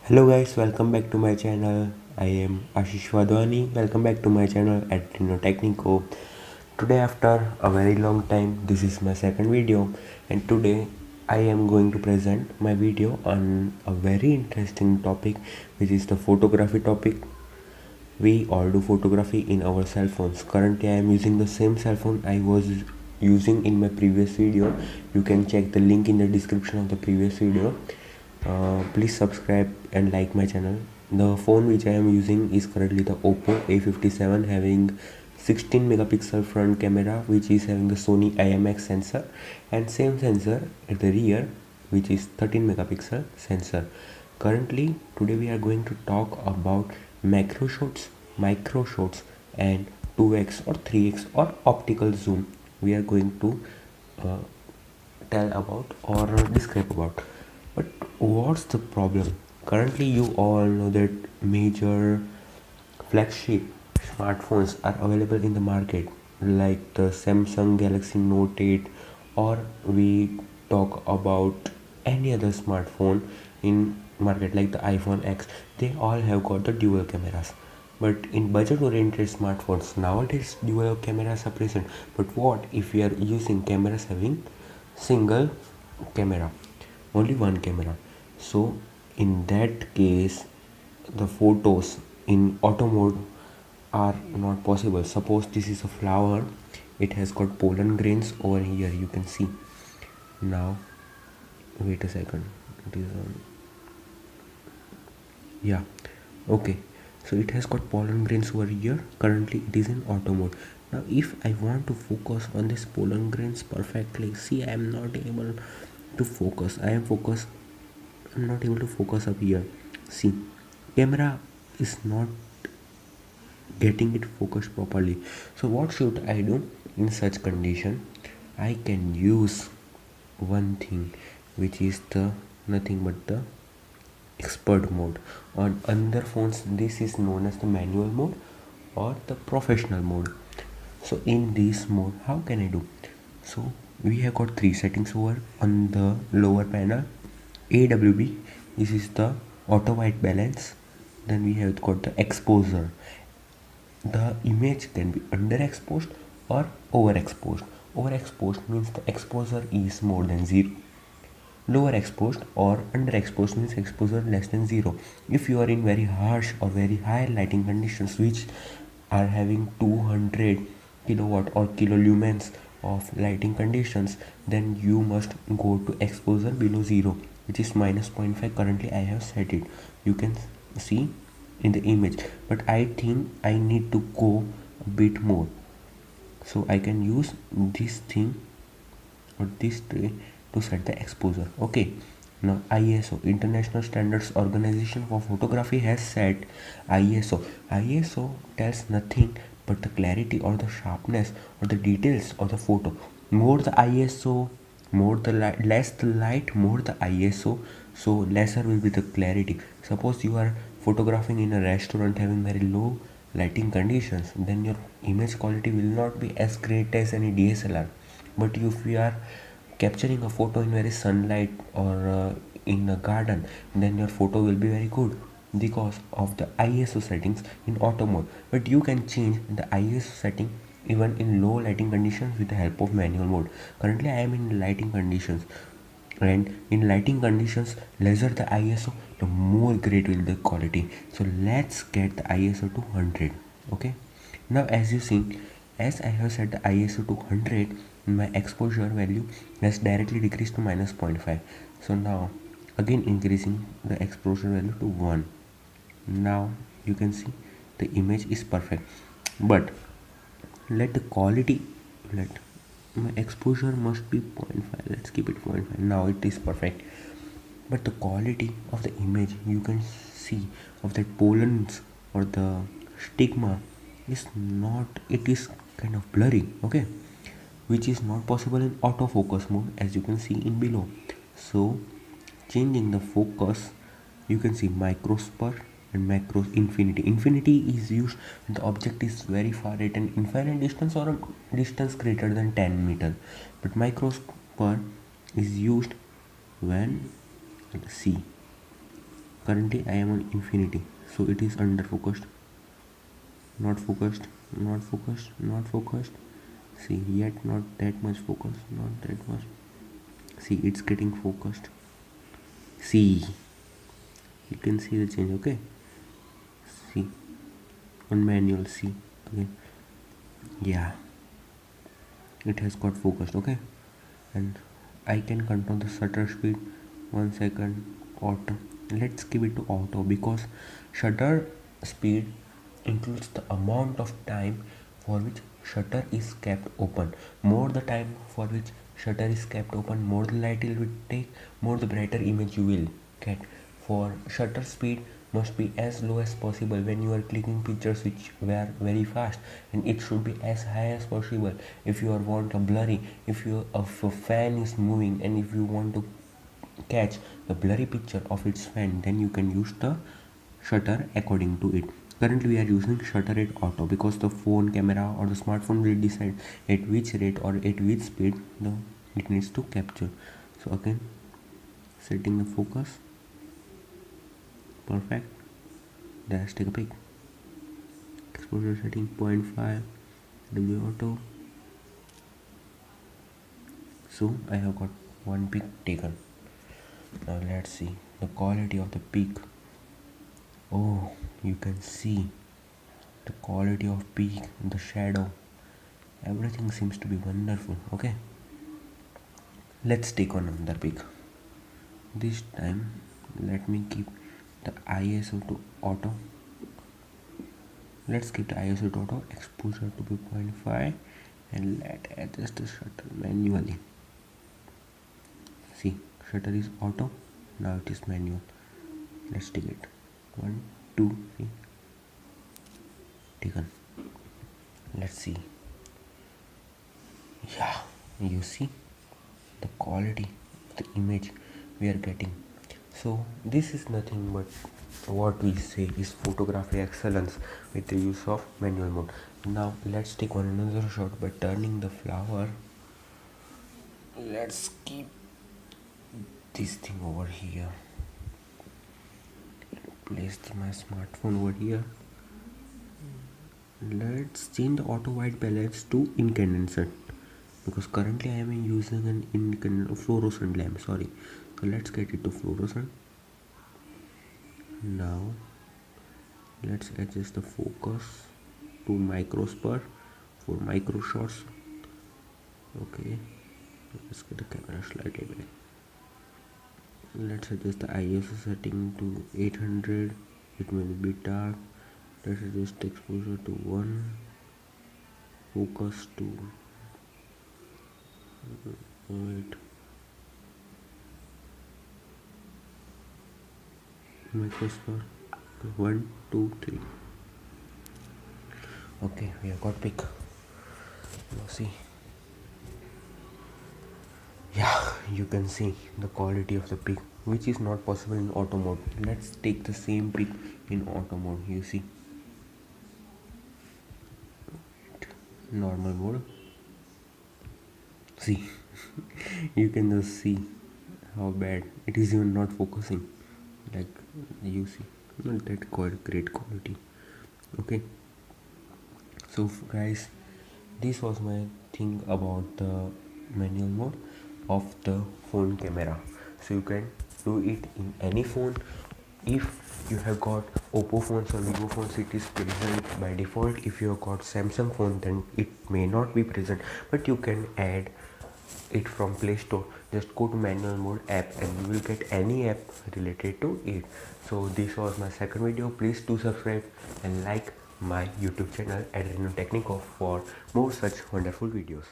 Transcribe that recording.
Hello guys, welcome back to my channel. I am Ashish Wadhwani. Welcome back to my channel Adreno Technico. Today after a very long time, this is my second video, and today I am going to present my video on a very interesting topic, which is the photography topic. We all do photography in our cell phones. Currently I am using the same cell phone I was using in my previous video. You can check the link in the description of the previous video. Please subscribe and like my channel. The phone which I am using is currently the OPPO A57, having 16 megapixel front camera, which is having the Sony IMX sensor, and same sensor at the rear, which is 13 megapixel sensor. Currently today we are going to talk about macro shots, micro shots, and 2x or 3x or optical zoom. We are going to tell about or describe about. But what's the problem? Currently you all know that major flagship smartphones are available in the market, like the Samsung Galaxy Note 8, or we talk about any other smartphone in market like the iPhone X. They all have got the dual cameras. But in budget oriented smartphones nowadays dual cameras are present. But what if we are using cameras having single camera, only one camera? So in that case the photos in auto mode are not possible. Suppose this is a flower, it has got pollen grains over here, you can see. Now wait a second, it is on. Yeah, okay, so it has got pollen grains over here. Currently it is in auto mode. Now if I want to focus on this pollen grains perfectly, see, I am not able to focus. I'm not able to focus up here. See, camera is not getting it focused properly. So what should I do in such condition? I can use one thing, which is the nothing but the expert mode. On other phones this is known as the manual mode or the professional mode. So in this mode, how can I do? So we have got three settings over on the lower panel. AWB, this is the auto white balance. Then we have got the exposure. The image can be underexposed or overexposed. Overexposed means the exposure is more than 0. Lower exposed or underexposed means exposure less than 0. If you are in very harsh or very high lighting conditions which are having 200 kilowatt or kilolumens of lighting conditions, then you must go to exposure below 0, which is minus 0.5. Currently I have set it, you can see in the image, but I think I need to go a bit more. So I can use this thing or this tray to set the exposure. Okay, now ISO, International Standards Organization for Photography, has set ISO. ISO tells nothing but the clarity or the sharpness or the details of the photo. More the ISO, more the light, less the light, more the ISO, so lesser will be the clarity. Suppose you are photographing in a restaurant having very low lighting conditions, then your image quality will not be as great as any DSLR. But if you are capturing a photo in very sunlight or in a garden, then your photo will be very good because of the ISO settings in auto mode. But you can change the ISO setting even in low lighting conditions with the help of manual mode. Currently I am in lighting conditions, and in lighting conditions lesser the ISO, the more great will the quality. So let's get the ISO to 100. Okay, now as you see, as I have set the ISO to 100, my exposure value has directly decreased to minus 0.5. So now again increasing the exposure value to 1. Now you can see the image is perfect. But let the quality, let my exposure must be 0.5, let's keep it 0.5. Now it is perfect, but the quality of the image, you can see, of the pollens or the stigma is not, it is kind of blurry. Okay, which is not possible in autofocus mode, as you can see in below. So changing the focus, you can see micro spur and macro infinity. Infinity is used when the object is very far at an infinite distance or a distance greater than 10 meters. But micro spur is used when, see, currently I am on infinity, so it is under focused, not focused, not focused, not focused. See, yet not that much focus, not that much. See, it's getting focused. See, you can see the change. Okay, see on manual, see again. Yeah, it has got focused. Okay, and I can control the shutter speed. 1 second, auto. Let's give it to auto because shutter speed includes the amount of time for which shutter is kept open. More the time for which shutter is kept open, more the light it will take, more the brighter image you will get. For shutter speed must be as low as possible when you are clicking pictures which were very fast, and it should be as high as possible if you are want a blurry, if a fan is moving and if you want to catch the blurry picture of its fan, then you can use the shutter according to it. Currently we are using shutter rate auto because the phone camera or the smartphone will decide at which rate or at which speed it needs to capture. So again, setting the focus, perfect. Let's take a pic. Exposure setting 0.5, W auto. So I have got one pic taken. Now let's see the quality of the peak. Oh, you can see the quality of peak, the shadow, everything seems to be wonderful. Okay, let's take on another peak. This time let me keep the ISO to auto. Let's keep the ISO to auto, exposure to be 0.5, and let adjust the shutter manually. See, shutter is auto, now it is manual. Let's take it. 1, 2, 3. Taken. Let's see. Yeah, you see the quality, the image we are getting. So this is nothing but what we say is photography excellence with the use of manual mode. Now let's take one another shot by turning the flower. Let's keep this thing over here. Place my smartphone over here. Let's change the auto white balance to incandescent because currently I am using an incandescent fluorescent lamp. Sorry, so let's get it to fluorescent. Now let's adjust the focus to micros per for micro shots. Okay, let's get the camera slightly back. Let's adjust the ISO setting to 800. It will be dark. Let's adjust exposure to 1, focus to 8, microscope 1, 2, 3. Okay, we have got pic. Now see. Yeah, you can see the quality of the pic, which is not possible in auto mode. Let's take the same pic in auto mode. You see, normal mode. See, you can just see how bad it is, even not focusing. Like you see, not that great quality. Okay, so guys, this was my thing about the manual mode of the phone camera. So you can do it in any phone. If you have got OPPO phones or vivo phones, it is present by default. If you have got Samsung phone, then it may not be present, but you can add it from Play Store. Just go to manual mode app and you will get any app related to it. So this was my second video. Please do subscribe and like my YouTube channel Adreno Technico for more such wonderful videos.